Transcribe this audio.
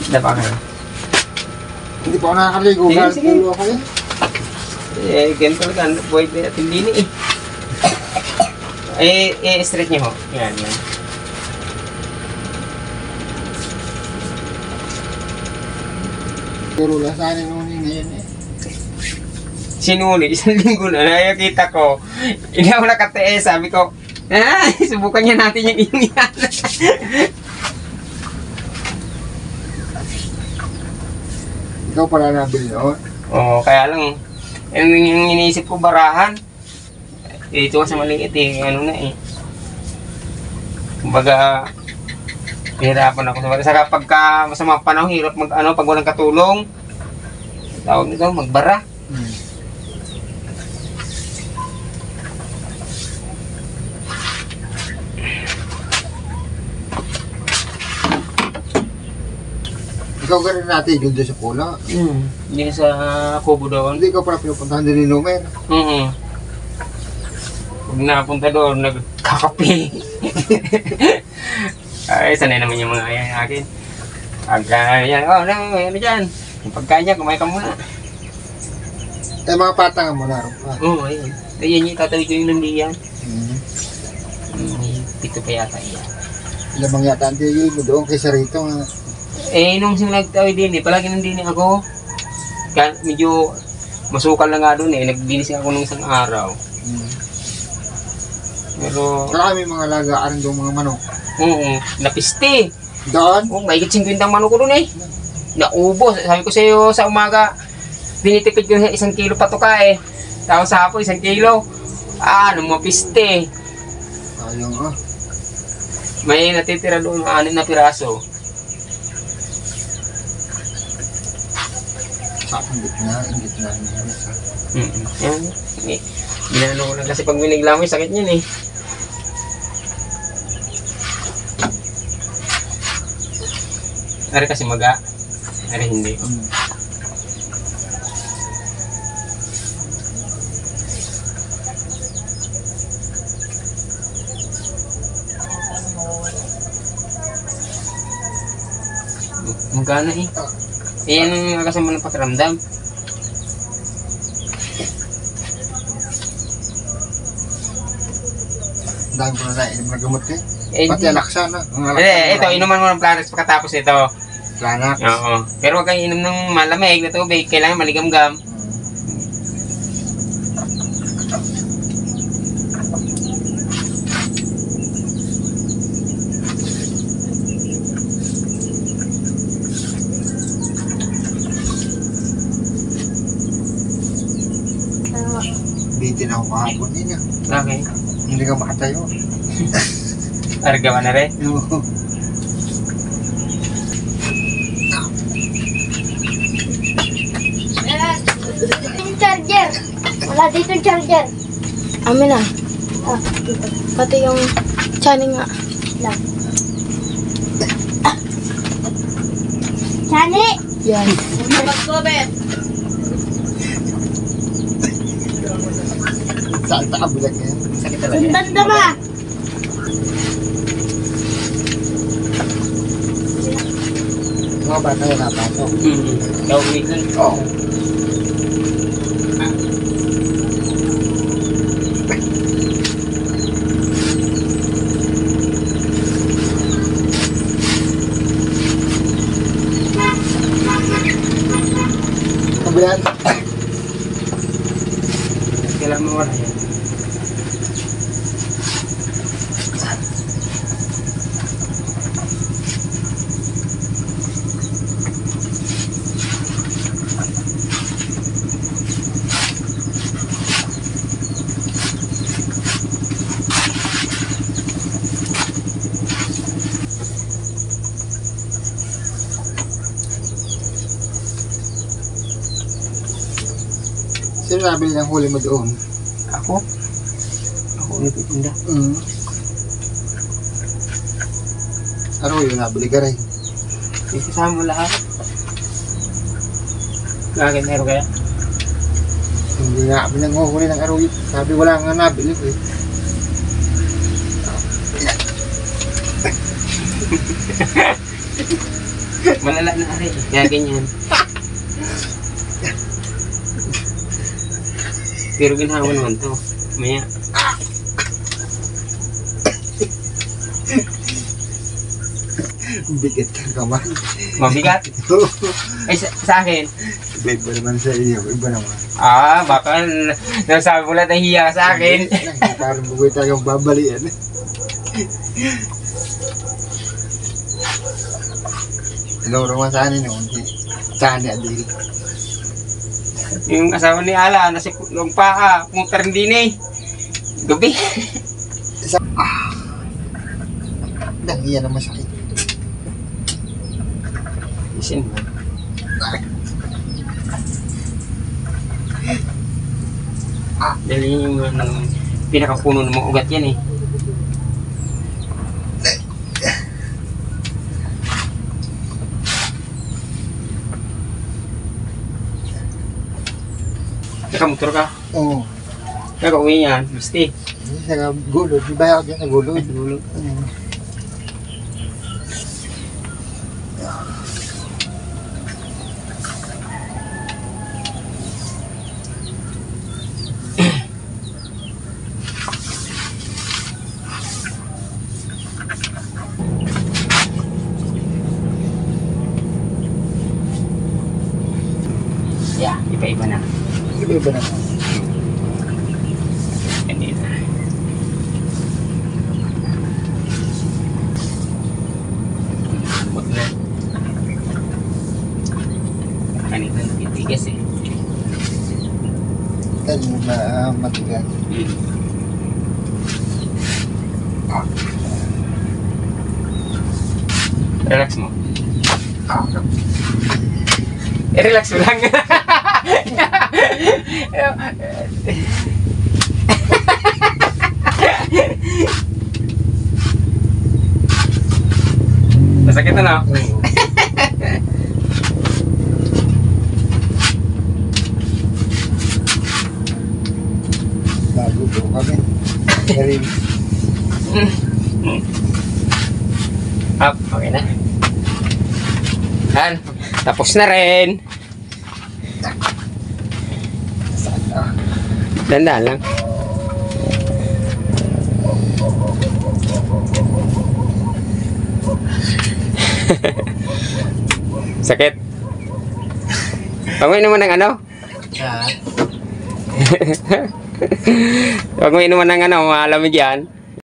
Dapa ka na. Hindi pa ako nakakaligo. Sige. Pulo ako eh. Ganito talaga. Buhay din natin din eh. Straight niyo ho. Yan. Pero lasanin nung ngayon eh. Sinuli, 1 linggo na. Nakikita ko. Hindi ako nakatae. Sabi ko, subukan niya natin yung iyan. Ikaw pala nabili noon. Oo, kaya lang. Yung iniisip ko barahan. Ito sa maliit eh. Ano na eh. Kumbaga, hirapan ako sa barahan. Saka pagka masama panahon, hirap pag walang katulong. Tawag nito, magbara. Ikaw ka rin natigil doon sa pula. Hindi sa kubo doon. Hindi ka pala pinupuntahan din ni Lumer. Pag napunta doon, nagkakape. Ay, sanay naman yung mga ayan akin. Pagka yan, ano dyan? Yung pagkain niya, kumain ka muna. Eh, mga patangan mo na rin pa. Oo, ayun. Ayan yung tatawid ko yung nandiyan. Pito pa yata yan. Lamang yata ang tigil mo doon kaysa rito nga. Nung nagtawid din palagi nandini ako. Kaya medyo masukal na nga doon nagdinis ako nung isang araw. Pero marami mga lagaan doon mga manok. Oo, napiste. Doon? Oo, mahigit 50 manok ko doon Naubos. Sabi ko sa iyo sa umaga, binitipid ko 1 kilo patuka Tapos sa hapon 1 kilo. Mapiste. Ayun May natitira doon 6 na piraso. Ingit na. Yan. Ginano ko lang kasi pag binigla mo sakit niyan Ari kasi maga. Ari hindi. Magana Yan ang kasama ng pakiramdam. Dahil ko na nainom na gamot Pati alaksa na. Ito, inuman mo ng Planex pagkatapos ito. Planex? Oo. Pero huwag kang inom ng malamig na tubig. Kailangan maligamgam. Bitin ako kahapon din Okay. Hindi ka makatayo. Argawa na rin? Oo. Yung charger. Wala dito yung charger. Amin na. Pati yung chani nga. Chani! Yan. Saan takabulag yan? Sakit talaga. Sundan dama! Mga bata yan napasok. Ikaw umikan. Oo. Kabilan. Kailangan mo wala yan. Sino nabili ng huli mo doon? Ako? Ako nagtitinda. Ano yun, nabili ka rin? Isasama mo lahat. Bakit meron kaya? Hindi nga kami nanguhuli ng araw yun. Sabi wala nga nabili ko Malala na rin. Kaya ganyan. Pero ginhawa naman to. Maya. Bigat ka kaman. Mabigat. Ay, sa akin. Iba naman sa iyo. Iba naman. Baka nasabi mo lang nahiya ka sa akin. Parang bugoy tayong babalian. Loro man sa anin yun. Saan niya din. Yung asawa ni Ala, nasa yung paa, pumunta rin din eh. Gabi. Iyan naman sakit. Isin mo. Dali yung pinakapuno ng mga ugat yan eh. Nakamotor ka? Oo. Naka-uwi yan, gusti. Sa gulod. Di ba ako dyan sa gulod? Gulod. Yeah, iba-iba na. Iba naman. Kanina. Huwag na. Kanina natitigas eh. Dahil mo ba matigas? Relax mo. Relax mo lang. Masakit na na. Bago po kami. Karin. Up, okay na. Yan, tapos na rin. Dandan lang. Sakit. Huwag mo inuman ng ano? Huwag mo inuman ng ano, malamig yan.